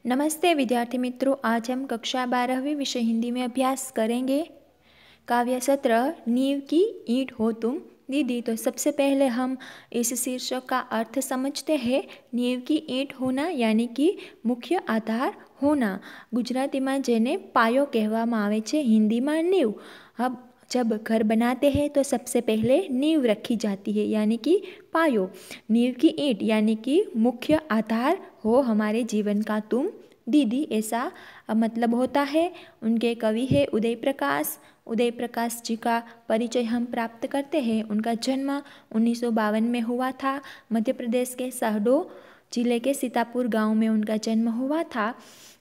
नमस्ते विद्यार्थी मित्रों, आज हम कक्षा 12वीं विषय हिंदी में अभ्यास करेंगे। काव्य सत्र नींव की ईंट हो तुम दीदी। तो सबसे पहले हम इस शीर्षक का अर्थ समझते हैं। नींव की ईंट होना यानी कि मुख्य आधार होना। गुजराती में जेने पायो कहेवामां आवे छे, हिंदी में नींव। अब जब घर बनाते हैं तो सबसे पहले नींव रखी जाती है यानी कि पायो। नींव की ईंट यानी कि मुख्य आधार हो हमारे जीवन का तुम दीदी, ऐसा मतलब होता है। उनके कवि है उदय प्रकाश। उदय प्रकाश जी का परिचय हम प्राप्त करते हैं। उनका जन्म 1952 में हुआ था। मध्य प्रदेश के शहडोल जिले के सीतापुर गांव में उनका जन्म हुआ था।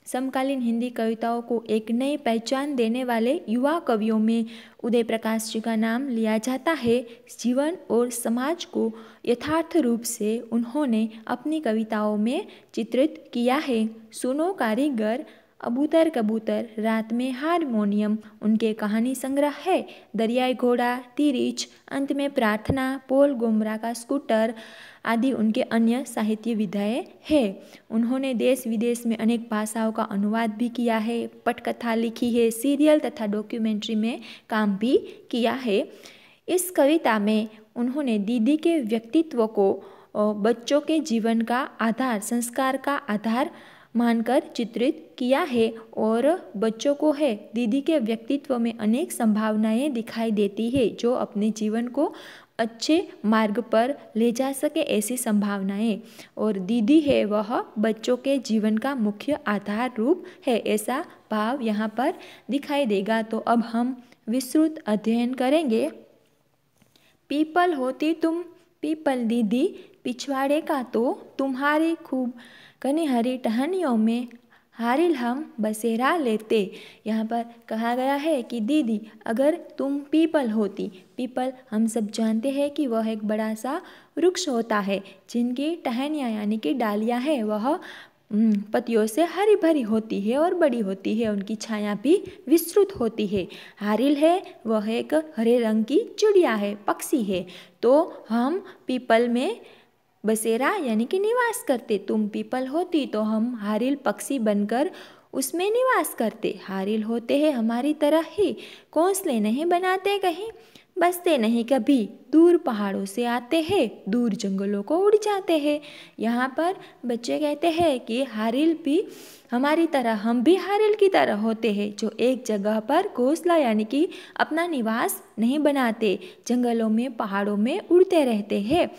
समकालीन हिंदी कविताओं को एक नई पहचान देने वाले युवा कवियों में उदय प्रकाश जी का नाम लिया जाता है। जीवन और समाज को यथार्थ रूप से उन्होंने अपनी कविताओं में चित्रित किया है। सुनो कारीगर, अबूतर कबूतर, रात में हारमोनियम उनके कहानी संग्रह है। दरियाई घोड़ा, तिरिच, अंत में प्रार्थना, पोल गोमरा का स्कूटर आदि उनके अन्य साहित्य विधाएं हैं। उन्होंने देश विदेश में अनेक भाषाओं का अनुवाद भी किया है, पटकथा लिखी है, सीरियल तथा डॉक्यूमेंट्री में काम भी किया है। इस कविता में उन्होंने दीदी के व्यक्तित्व को बच्चों के जीवन का आधार, संस्कार का आधार मानकर चित्रित किया है और बच्चों को है दीदी के व्यक्तित्व में अनेक संभावनाएं दिखाई देती है जो अपने जीवन को अच्छे मार्ग पर ले जा सके, ऐसी संभावनाएं। और दीदी है वह बच्चों के जीवन का मुख्य आधार रूप है, ऐसा भाव यहाँ पर दिखाई देगा। तो अब हम विस्तृत अध्ययन करेंगे। पीपल होती तुम पीपल दीदी, पिछवाड़े का तो तुम्हारी खूब घनी हरी टहनियों में हारिल हम बसेरा लेते। यहाँ पर कहा गया है कि दीदी अगर तुम पीपल होती, पीपल हम सब जानते हैं कि वह एक बड़ा सा वृक्ष होता है जिनकी टहनियाँ यानी कि डालियाँ हैं वह पत्तियों से हरी भरी होती है और बड़ी होती है, उनकी छाया भी विस्तृत होती है। हारिल है वह एक हरे रंग की चिड़िया है, पक्षी है। तो हम पीपल में बसेरा यानी कि निवास करते। तुम पीपल होती तो हम हारिल पक्षी बनकर उसमें निवास करते। हारिल होते हैं हमारी तरह ही, घोंसले नहीं बनाते कहीं, बसते नहीं कभी, दूर पहाड़ों से आते हैं, दूर जंगलों को उड़ जाते हैं। यहाँ पर बच्चे कहते हैं कि हारिल भी हमारी तरह, हम भी हारिल की तरह होते हैं जो एक जगह पर घोंसला यानी कि अपना निवास नहीं बनाते, जंगलों में पहाड़ों में उड़ते रहते हैं।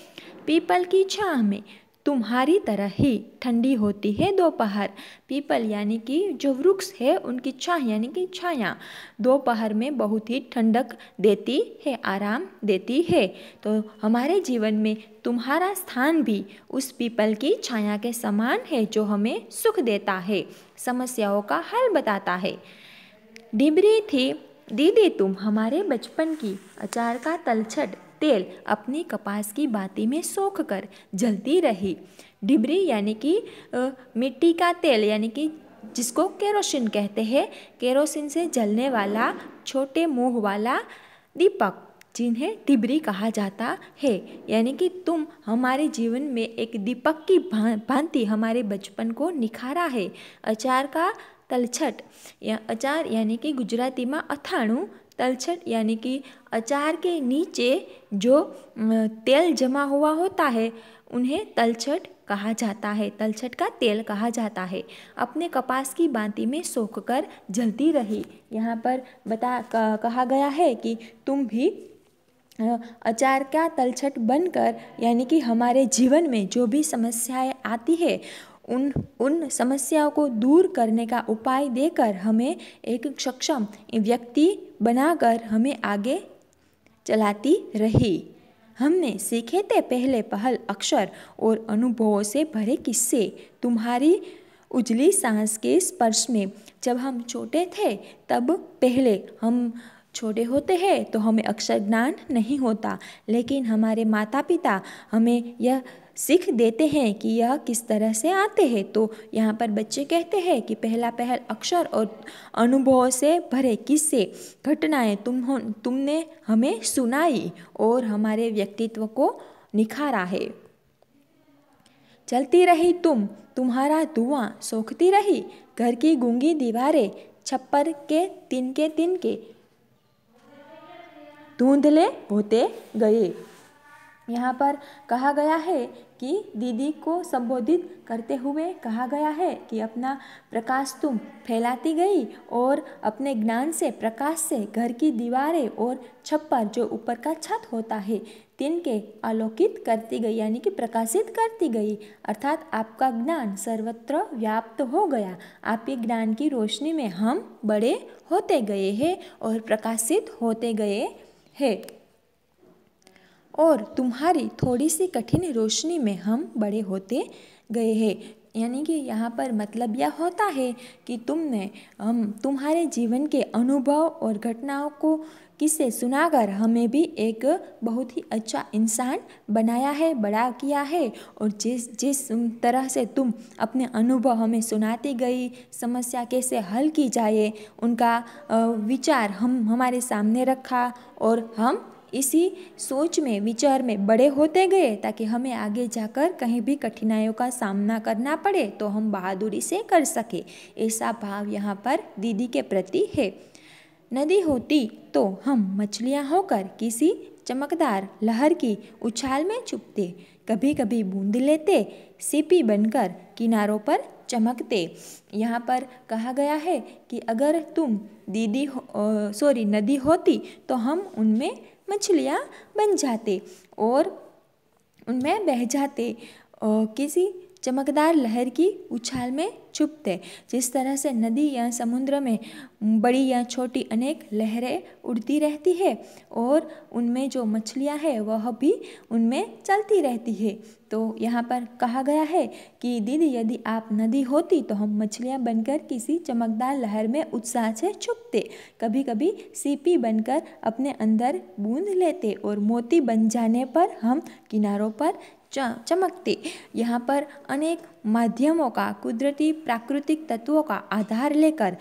पीपल की छाह में तुम्हारी तरह ही ठंडी होती है दोपहर। पीपल यानी कि जो वृक्ष है उनकी छाह यानी कि छाया दोपहर में बहुत ही ठंडक देती है, आराम देती है। तो हमारे जीवन में तुम्हारा स्थान भी उस पीपल की छाया के समान है जो हमें सुख देता है, समस्याओं का हल बताता है। डिबरी थी दीदी तुम हमारे बचपन की, अचार का तलछट तेल अपनी कपास की बाती में सोख कर जलती रही। डिबरी यानी कि मिट्टी का तेल यानी कि जिसको केरोसिन कहते हैं, केरोसिन से जलने वाला छोटे मुंह वाला दीपक जिन्हें डिबरी कहा जाता है। यानी कि तुम हमारे जीवन में एक दीपक की भांति हमारे बचपन को निखारा है। अचार का तलछट या अचार यानी कि गुजराती में अथाणु, तलछट यानी कि अचार के नीचे जो तेल जमा हुआ होता है उन्हें तलछट कहा जाता है, तलछट का तेल कहा जाता है। अपने कपास की बाती में सोख कर जलती रही। यहाँ पर कहा गया है कि तुम भी अचार का तलछट बनकर यानी कि हमारे जीवन में जो भी समस्याएं आती है उन समस्याओं को दूर करने का उपाय देकर हमें एक सक्षम व्यक्ति बनाकर हमें आगे चलाती रही। हमने सीखे थे पहले पहल अक्षर और अनुभवों से भरे किस्से तुम्हारी उजली सांस के स्पर्श में। जब हम छोटे थे तब पहले हम छोटे होते हैं तो हमें अक्षर ज्ञान नहीं होता, लेकिन हमारे माता पिता हमें यह सीख देते हैं कि यह किस तरह से आते हैं। तो यहाँ पर बच्चे कहते हैं कि पहला पहल अक्षर और अनुभवों से भरे किस्से घटनाएं तुमने हमें सुनाई और हमारे व्यक्तित्व को निखारा है। चलती रही तुम, तुम्हारा धुआं सोखती रही, घर की गूंगी दीवारें, छप्पर के तिनके धुंधले होते गए। यहाँ पर कहा गया है कि दीदी को संबोधित करते हुए कहा गया है कि अपना प्रकाश तुम फैलाती गई और अपने ज्ञान से, प्रकाश से घर की दीवारें और छप्पर जो ऊपर का छत होता है तिनके आलोकित करती गई, यानी कि प्रकाशित करती गई। अर्थात आपका ज्ञान सर्वत्र व्याप्त हो गया। आपके ज्ञान की रोशनी में हम बड़े होते गए हैं और प्रकाशित होते गए हैं, और तुम्हारी थोड़ी सी कठिन रोशनी में हम बड़े होते गए हैं। यानी कि यहाँ पर मतलब यह होता है कि तुम्हारे जीवन के अनुभव और घटनाओं को किससे सुनाकर हमें भी एक बहुत ही अच्छा इंसान बनाया है, बड़ा किया है। और जिस तरह से तुम अपने अनुभव हमें सुनाती गई, समस्या कैसे हल की जाए उनका विचार हमारे सामने रखा, और हम इसी सोच में, विचार में बड़े होते गए, ताकि हमें आगे जाकर कहीं भी कठिनाइयों का सामना करना पड़े तो हम बहादुरी से कर सके। ऐसा भाव यहाँ पर दीदी के प्रति है। नदी होती तो हम मछलियाँ होकर किसी चमकदार लहर की उछाल में छुपते, कभी कभी बूंद लेते, सीपी बनकर किनारों पर चमकते। यहाँ पर कहा गया है कि अगर तुम नदी होती तो हम उनमें मछलियाँ बन जाते और उनमें बह जाते, किसी चमकदार लहर की उछाल में छुपते। जिस तरह से नदी या समुद्र में बड़ी या छोटी अनेक लहरें उड़ती रहती है और उनमें जो मछलियां हैं वह भी उनमें चलती रहती है। तो यहाँ पर कहा गया है कि दीदी यदि आप नदी होती तो हम मछलियां बनकर किसी चमकदार लहर में उत्साह से छुपते, कभी कभी सीपी बनकर अपने अंदर बूंद लेते और मोती बन जाने पर हम किनारों पर चमकते। यहाँ पर अनेक माध्यमों का, कुदरती प्राकृतिक तत्वों का आधार लेकर,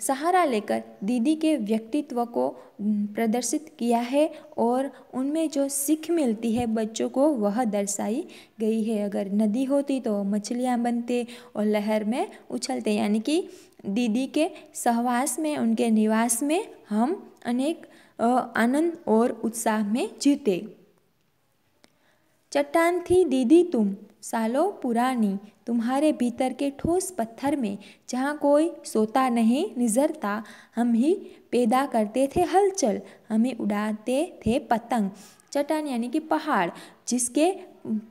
सहारा लेकर दीदी के व्यक्तित्व को प्रदर्शित किया है और उनमें जो सीख मिलती है बच्चों को वह दर्शाई गई है। अगर नदी होती तो मछलियाँ बनते और लहर में उछलते, यानी कि दीदी के सहवास में, उनके निवास में हम अनेक आनंद और उत्साह में जीते। चट्टान थी दीदी तुम, सालों पुरानी, तुम्हारे भीतर के ठोस पत्थर में जहाँ कोई सोता नहीं निजरता, हम ही पैदा करते थे हलचल, हमें उड़ाते थे पतंग। चट्टान यानी कि पहाड़, जिसके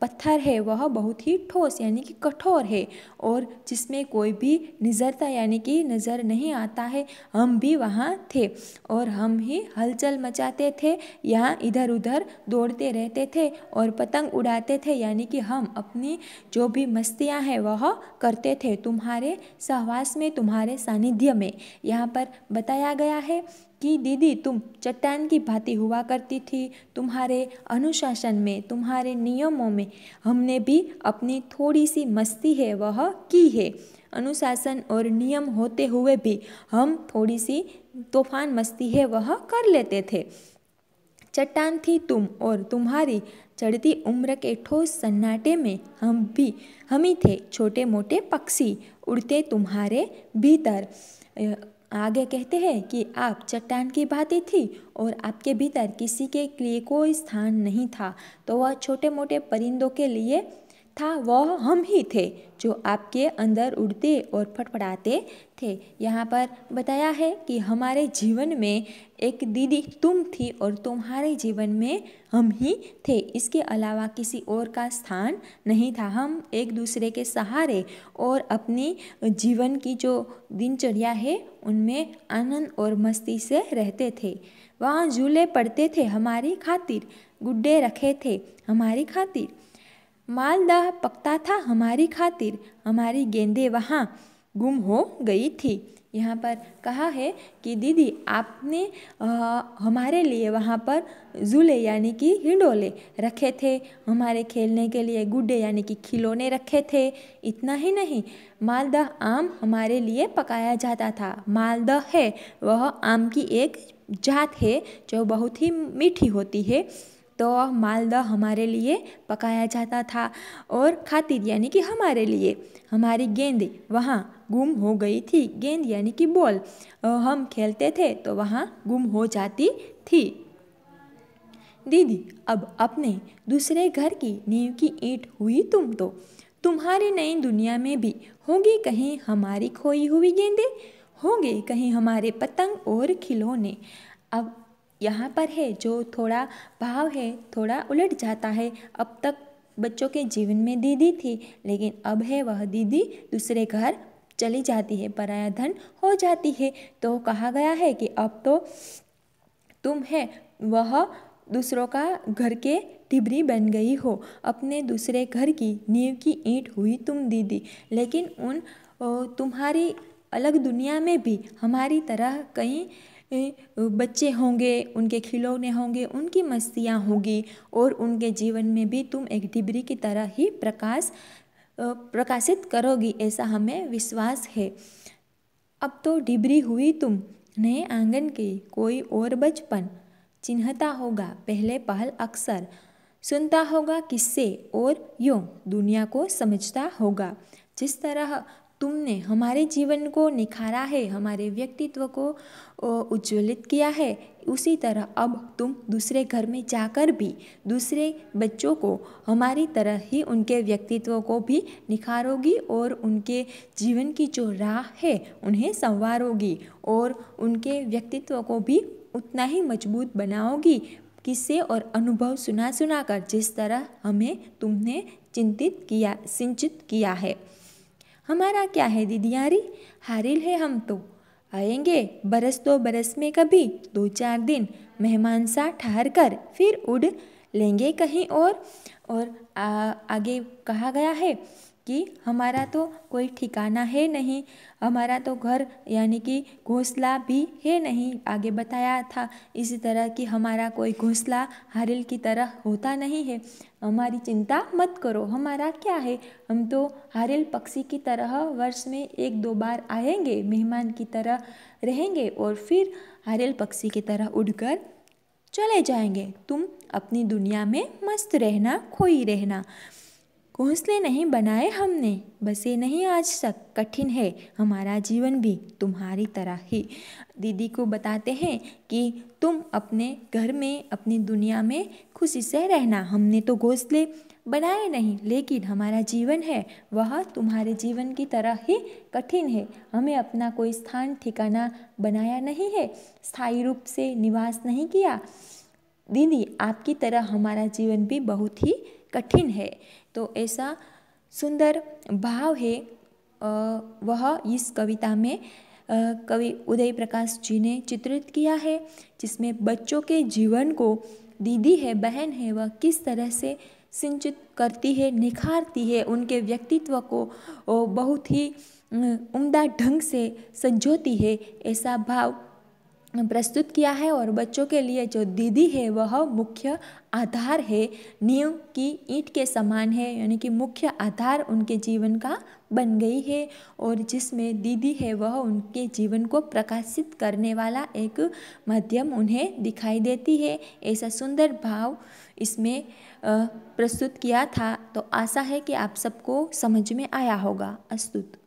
पत्थर है वह बहुत ही ठोस यानी कि कठोर है और जिसमें कोई भी निजरता यानी कि नज़र नहीं आता है, हम भी वहाँ थे और हम ही हलचल मचाते थे, यहाँ इधर उधर दौड़ते रहते थे और पतंग उड़ाते थे, यानी कि हम अपनी जो भी मस्तियाँ हैं वह करते थे तुम्हारे सहवास में, तुम्हारे सानिध्य में। यहाँ पर बताया गया है कि दीदी तुम चट्टान की भांति हुआ करती थी, तुम्हारे अनुशासन में, तुम्हारे नियमों में हमने भी अपनी थोड़ी सी मस्ती है वह की है। अनुशासन और नियम होते हुए भी हम थोड़ी सी तूफान मस्ती है वह कर लेते थे। चट्टान थी तुम और तुम्हारी चढ़ती उम्र के ठोस सन्नाटे में हम ही थे छोटे मोटे पक्षी उड़ते तुम्हारे भीतर। आगे कहते हैं कि आप चट्टान की भांति थी और आपके भीतर किसी के लिए कोई स्थान नहीं था, तो वह छोटे मोटे परिंदों के लिए था, वह हम ही थे जो आपके अंदर उड़ते और फड़फड़ाते थे। यहाँ पर बताया है कि हमारे जीवन में एक दीदी तुम थी और तुम्हारे जीवन में हम ही थे, इसके अलावा किसी और का स्थान नहीं था। हम एक दूसरे के सहारे और अपनी जीवन की जो दिनचर्या है उनमें आनंद और मस्ती से रहते थे। वहाँ झूले पड़ते थे हमारी खातिर, गुड्डे रखे थे हमारी खातिर, मालदाह पकता था हमारी खातिर, हमारी गेंदें वहाँ गुम हो गई थी। यहाँ पर कहा है कि दीदी आपने हमारे लिए वहाँ पर झूले यानी कि हिंडोले रखे थे, हमारे खेलने के लिए गुड्डे यानी कि खिलौने रखे थे। इतना ही नहीं, मालदाह आम हमारे लिए पकाया जाता था। मालदाह है वह आम की एक जात है जो बहुत ही मीठी होती है। तो मालदा हमारे लिए पकाया जाता था और खातिर यानी कि हमारे लिए। हमारी गेंद वहाँ गुम हो गई थी। गेंद यानी कि बॉल हम खेलते थे तो वहाँ गुम हो जाती थी। दीदी, अब अपने दूसरे घर की नींव की ईंट हुई तुम तो। तुम्हारी नई दुनिया में भी होंगी कहीं हमारी खोई हुई गेंदें, होंगे कहीं हमारे पतंग और खिलौने। अब यहाँ पर है जो थोड़ा भाव है थोड़ा उलट जाता है। अब तक बच्चों के जीवन में दीदी थी, लेकिन अब है वह दीदी दूसरे घर चली जाती है, पराया धन हो जाती है। तो कहा गया है कि अब तो तुम है वह दूसरों का घर के ढिबरी बन गई हो, अपने दूसरे घर की नींव की ईंट हुई तुम दीदी। लेकिन उन तुम्हारी अलग दुनिया में भी हमारी तरह कई बच्चे होंगे, उनके खिलौने होंगे, उनकी मस्तियाँ होंगी और उनके जीवन में भी तुम एक ढिबरी की तरह ही प्रकाशित करोगी, ऐसा हमें विश्वास है। अब तो ढिबरी हुई तुम नए आंगन के कोई और बचपन, चिन्हता होगा पहले पहल अक्सर, सुनता होगा किस्से और यूं दुनिया को समझता होगा। जिस तरह तुमने हमारे जीवन को निखारा है, हमारे व्यक्तित्व को उज्ज्वलित किया है, उसी तरह अब तुम दूसरे घर में जाकर भी दूसरे बच्चों को हमारी तरह ही उनके व्यक्तित्व को भी निखारोगी और उनके जीवन की जो राह है उन्हें संवारोगी और उनके व्यक्तित्व को भी उतना ही मजबूत बनाओगी, किस्से और अनुभव सुना सुना कर, जिस तरह हमें तुमने सिंचित किया है। हमारा क्या है दीदियारी, हारिल है हम तो, आएंगे बरस दो बरस में कभी 2-4 दिन मेहमान सा ठहर कर, फिर उड़ लेंगे कहीं और आगे कहा गया है कि हमारा तो कोई ठिकाना है नहीं, हमारा तो घर यानी कि घोंसला भी है नहीं। आगे बताया था इसी तरह कि हमारा कोई घोंसला हारिल की तरह होता नहीं है। हमारी चिंता मत करो, हमारा क्या है, हम तो हारिल पक्षी की तरह वर्ष में 1-2 बार आएंगे, मेहमान की तरह रहेंगे और फिर हारिल पक्षी की तरह उड़कर चले जाएंगे। तुम अपनी दुनिया में मस्त रहना, खोई रहना। घोंसले नहीं बनाए हमने, बसे नहीं आज तक, कठिन है हमारा जीवन भी तुम्हारी तरह ही। दीदी को बताते हैं कि तुम अपने घर में अपनी दुनिया में खुशी से रहना, हमने तो घोंसले बनाए नहीं, लेकिन हमारा जीवन है वह तुम्हारे जीवन की तरह ही कठिन है। हमें अपना कोई स्थान ठिकाना बनाया नहीं है, स्थायी रूप से निवास नहीं किया। दीदी, आपकी तरह हमारा जीवन भी बहुत ही कठिन है। तो ऐसा सुंदर भाव है वह इस कविता में कवि उदय प्रकाश जी ने चित्रित किया है, जिसमें बच्चों के जीवन को दीदी है, बहन है, वह किस तरह से सिंचित करती है, निखारती है, उनके व्यक्तित्व को बहुत ही उम्दा ढंग से संजोती है, ऐसा भाव प्रस्तुत किया है। और बच्चों के लिए जो दीदी है वह मुख्य आधार है, नींव की ईंट के समान है, यानी कि मुख्य आधार उनके जीवन का बन गई है और जिसमें दीदी है वह उनके जीवन को प्रकाशित करने वाला एक माध्यम उन्हें दिखाई देती है। ऐसा सुंदर भाव इसमें प्रस्तुत किया था। तो आशा है कि आप सबको समझ में आया होगा। अस्तुत।